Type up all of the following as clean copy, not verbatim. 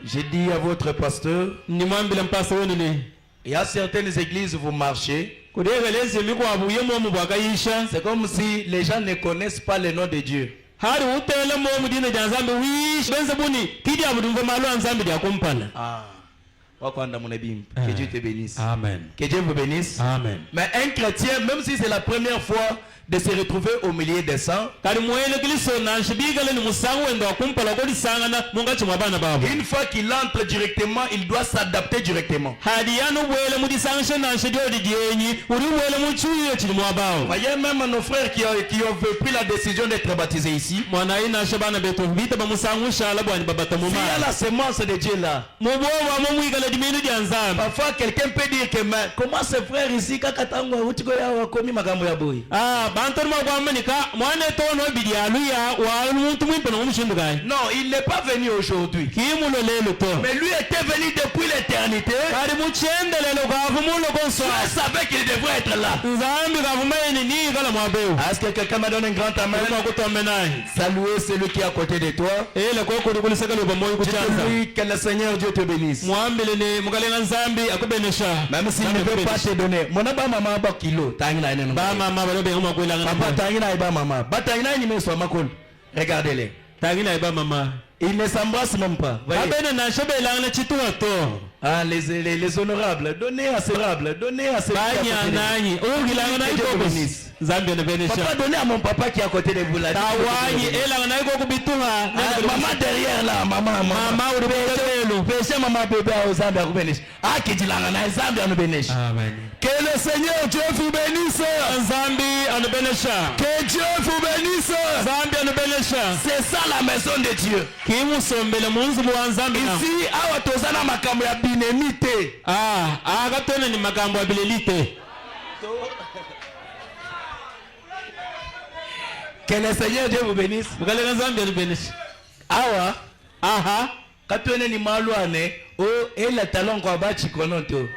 J'ai dit à votre pasteur, il y a certaines églises où vous marchez, c'est comme si les gens ne connaissent pas le nom de Dieu. Ah. Que Dieu te bénisse. Amen. Que Dieu vous bénisse. Amen. Mais un chrétien, même si c'est la première fois de se retrouver au milieu des saints, une fois qu'il entre directement, il doit s'adapter directement. Voyez même nos frères qui ont pris la décision d'être baptisés ici. Il y a la semence de Dieu là. Parfois quelqu'un peut dire que mais comment ce frère ici non, il n'est pas venu aujourd'hui. Mais lui était venu depuis l'éternité. Je savais qu'il devrait être là. Est-ce que quelqu'un m'a donné un grand amen? Saluez celui qui est à côté de toi. Dis-lui que le Seigneur Dieu te bénisse. Même s'il ne veut pas te donner. Regardez-les. Ils ne s'embrassent même pas. Ah, les honorables, donnez à ces honorables, donnez à ces papa, donnez à mon papa qui est à côté de vous là. Maman derrière là, maman. Péché maman bébé aux Zambia vous bénisse. Ah, qui dit là, Zambia nous bénisse. Que le Seigneur Dieu vous bénisse. Que Dieu vous bénisse. C'est ça la maison de Dieu. Ici, awa tozana makambo ya binemite. Ni makambo ya bilelite. Que le Seigneur Dieu vous bénisse. Awa. Katwene ni maluane. Et le talon kwa bachi kononto.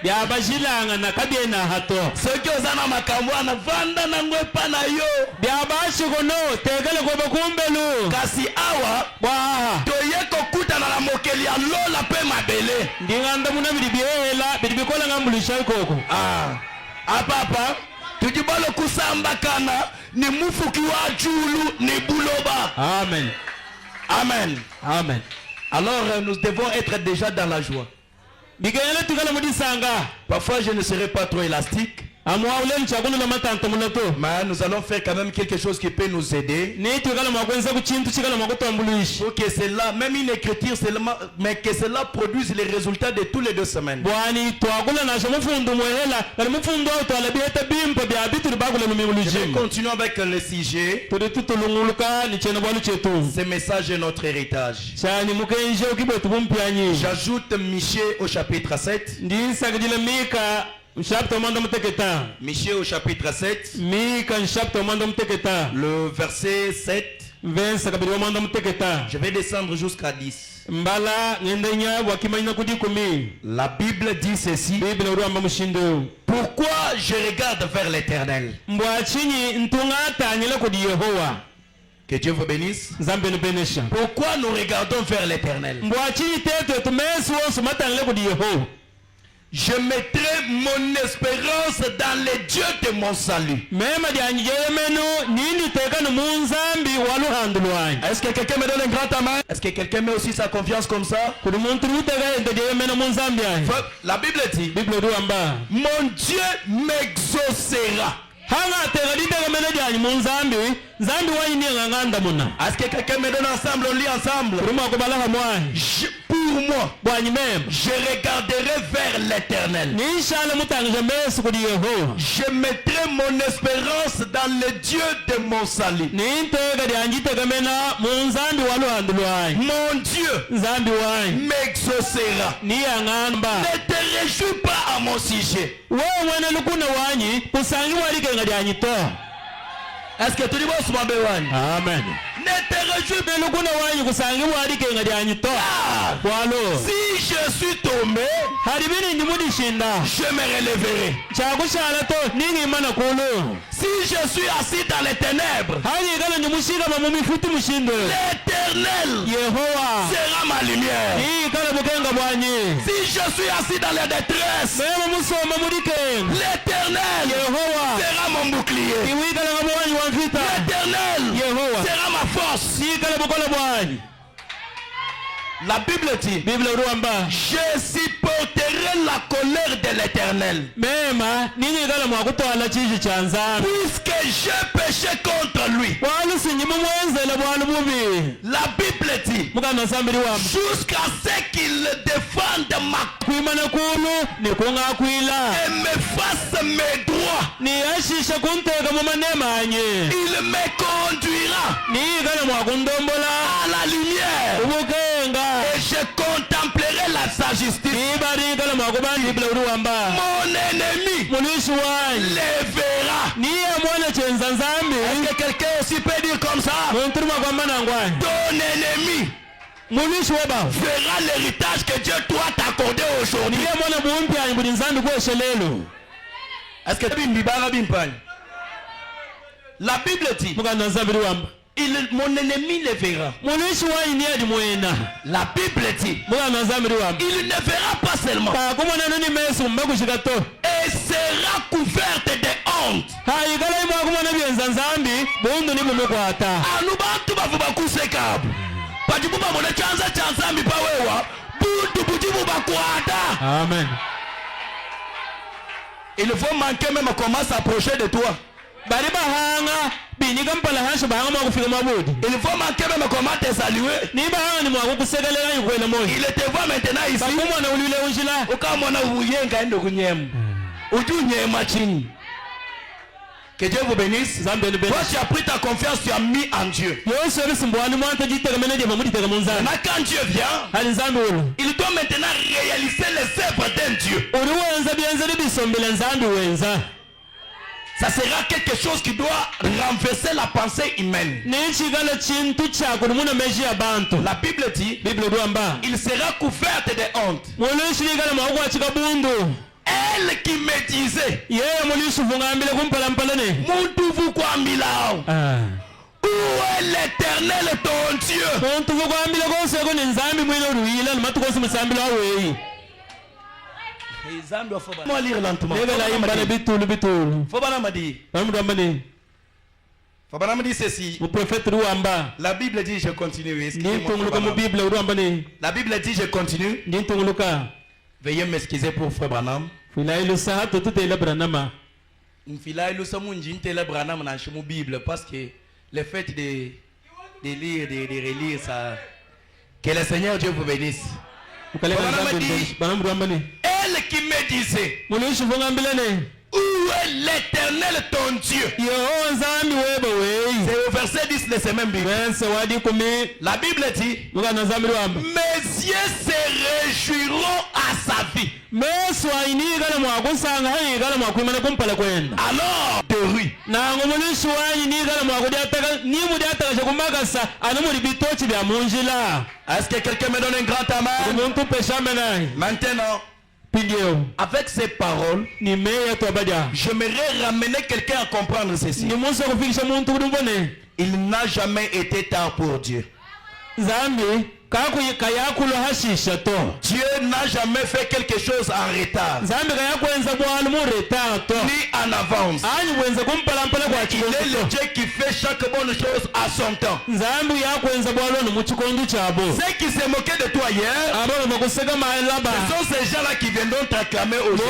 Biabajilanga na kabiena hato. Soki ozana makambo ana vanda na ngwepa na yo. Biabashi kono tegele ko bakumbelu. Kasi awa toyeko kuta na mokeli ya lola pe mabele. Ndinganda muna bibiela bibikola ngambulisha koko. Papa tujibalo kusamba kana ni mufuki wa julu ni buloba. Amen. Amen. Amen. Alors nous devons être déjà dans la joie. Parfois je ne serai pas trop élastique. Mais nous allons faire quand même quelque chose qui peut nous aider. Pour que cela, même une écriture seulement, mais que cela produise les résultats de tous les 2 semaines. Je vais continuer avec le sujet. Ce message est notre héritage. J'ajoute Michée au chapitre 7. Michée au chapitre 7. Le verset 7. Je vais descendre jusqu'à 10. La Bible dit ceci. Pourquoi je regarde vers l'Éternel? Que Dieu vous bénisse. Pourquoi nous regardons vers l'Éternel? Je mettrai mon espérance dans les dieux de mon salut. Est-ce que quelqu'un me donne un grand amen? Est-ce que quelqu'un met aussi sa confiance comme ça? La Bible dit, mon Dieu m'exaucera. Est-ce que quelqu'un me donne ensemble? On lit ensemble. Pour moi, je regarderai vers l'Éternel. Je mettrai mon espérance dans le Dieu de mon salut. Mon Dieu m'exaucera. Ne te réjouis pas à mon sujet. Est-ce que tu dis bon? Amen. Ne te réjouis pas. Si je suis tombé, je me relèverai. Si je suis assis dans les ténèbres, l'Éternel sera ma lumière. Si je suis assis dans la détresse, l'Éternel sera mon bouclier. L'Éternel sera ma force. La Bible dit, je supporterai la colère de l'Éternel, puisque j'ai péché contre lui. La Bible dit, jusqu'à ce qu'il défende ma et me fasse mes droits, il me conduira à la lumière et je contemplerai sa justice. Mon ennemi le verra. Est-ce que quelqu'un aussi peut dire comme ça? Ton ennemi verra l'héritage que Dieu doit t'accorder aujourd'hui. Est-ce que la Bible dit, mon ennemi le verra. La Bible dit, il ne verra pas seulement, et sera couverte de honte. Amen. Il faut manquer même comment s'approcher de toi. Il faut manquer même comment te saluer. Il te voit maintenant ici. Que Dieu vous bénisse. Toi tu as pris ta confiance, tu as mis en Dieu. Maintenant quand Dieu vient, il doit maintenant réaliser les œuvres d'un Dieu. Ça sera quelque chose qui doit renverser la pensée humaine. La Bible dit, il sera couvert de honte. Elle qui me disait, où est l'Éternel ton Dieu? Moi lire lentement. Faut pas me dire ceci. La Bible dit je continue. La Bible dit je continue. Veuillez m'excuser pour Frère Branham. Parce que le fait de lire, de relire ça. Que le Seigneur Dieu vous bénisse. Elle qui me disait, où est l'Éternel ton Dieu? C'est au verset 10 de ce même Bible. La Bible dit, mes yeux se réjouiront à sa vie. Alors de rue. Est-ce que quelqu'un me donne un grand amen? Maintenant, avec ces paroles, j'aimerais ramener quelqu'un à comprendre ceci. Il n'a jamais été tard pour Dieu. Dieu n'a jamais fait quelque chose en retard, ni en avance. Il est le Dieu qui fait chaque bonne chose à son temps. Ceux qui se moquaient de toi hier, ce sont ces gens-là qui viendront t'acclamer aujourd'hui.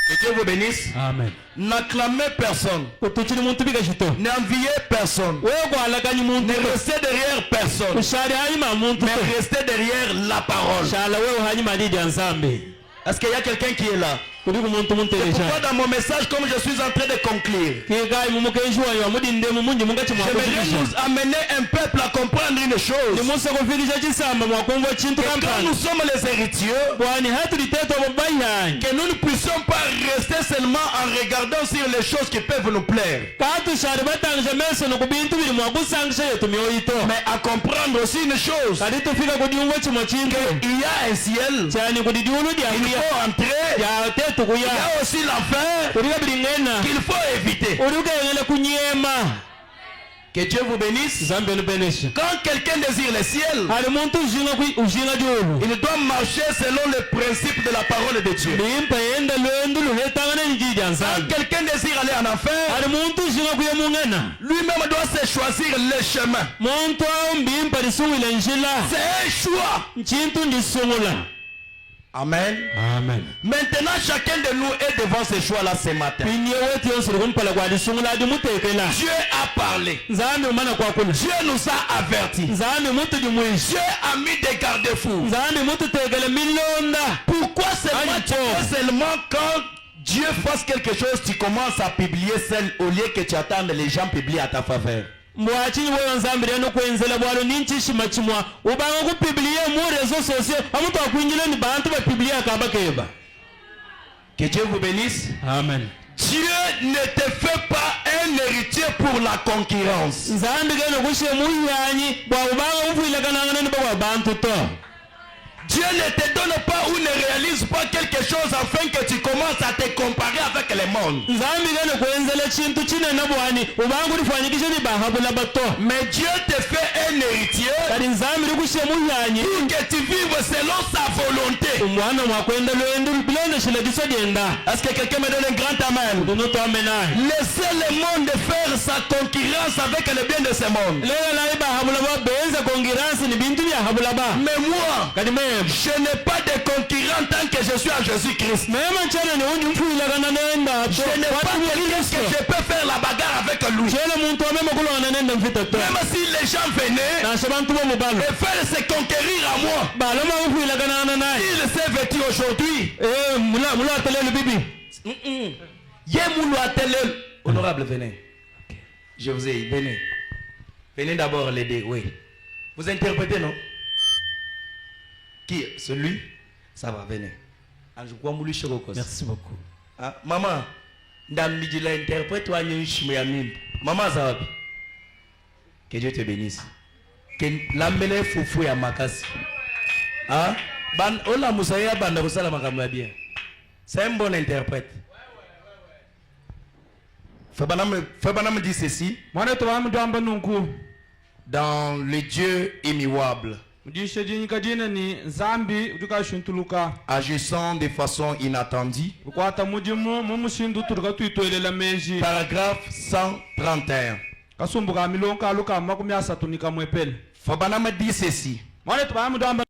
Que Dieu vous bénisse. Amen. N'acclamez personne. N'enviez personne. Ne restez derrière personne. Mais restez derrière la parole. Est-ce qu'il y a quelqu'un qui est là? C'est pourquoi dans mon message, comme je suis en train de conclure, j'aimerais nous amener un peuple à comprendre une chose. Que quand nous sommes les héritiers, que nous ne puissions pas rester seulement en regardant sur les choses qui peuvent nous plaire, mais à comprendre aussi une chose, qu'il y a un ciel, il faut entrer, il y a aussi l'enfer qu'il faut éviter. Que Dieu vous bénisse. Quand quelqu'un désire le ciel, il doit marcher selon les principes de la parole de Dieu. Quand quelqu'un désire aller en enfer, lui-même doit se choisir le chemin. C'est un choix. Amen. Amen. Maintenant, chacun de nous est devant ce choix-là ce matin. Dieu a parlé. Dieu nous a avertis. Dieu a mis des garde-fous. Pourquoi seulement quand Dieu fasse quelque chose, tu commences à publier seul au lieu que tu attendes les gens publient à ta faveur? Que Dieu vous bénisse. Amen. Dieu ne te fait pas un héritier pour la concurrence. Dieu ne te donne pas ou ne réalise pas quelque chose afin que tu commences à te comparer avec le monde. Mais Dieu te fait un héritier pour que tu vives selon sa volonté. Est-ce que quelqu'un me donne un grand amen? Laissez le monde faire sa concurrence avec le bien de ce monde. Mais moi, je n'ai pas de concurrent tant que je suis en Jésus-Christ. Je n'ai pas quelqu'un que je peux faire la bagarre avec lui. Même si les gens venaient et faire se conquérir à moi, il s'est vêtu aujourd'hui. Honorable, venez. Je vous ai, venez. Venez d'abord l'aider, oui. Vous interprétez, non? Qui? Celui? Ça va, venez. Merci beaucoup. Ah, maman, interprète maman, ça va. Que Dieu te bénisse. Que l'amène foufou ya makasi. Ah? C'est un bon interprète. Fabanam dit ceci. Dans le Dieu immuable, agissant de façon inattendue. Paragraphe 131. Fabanam dit ceci.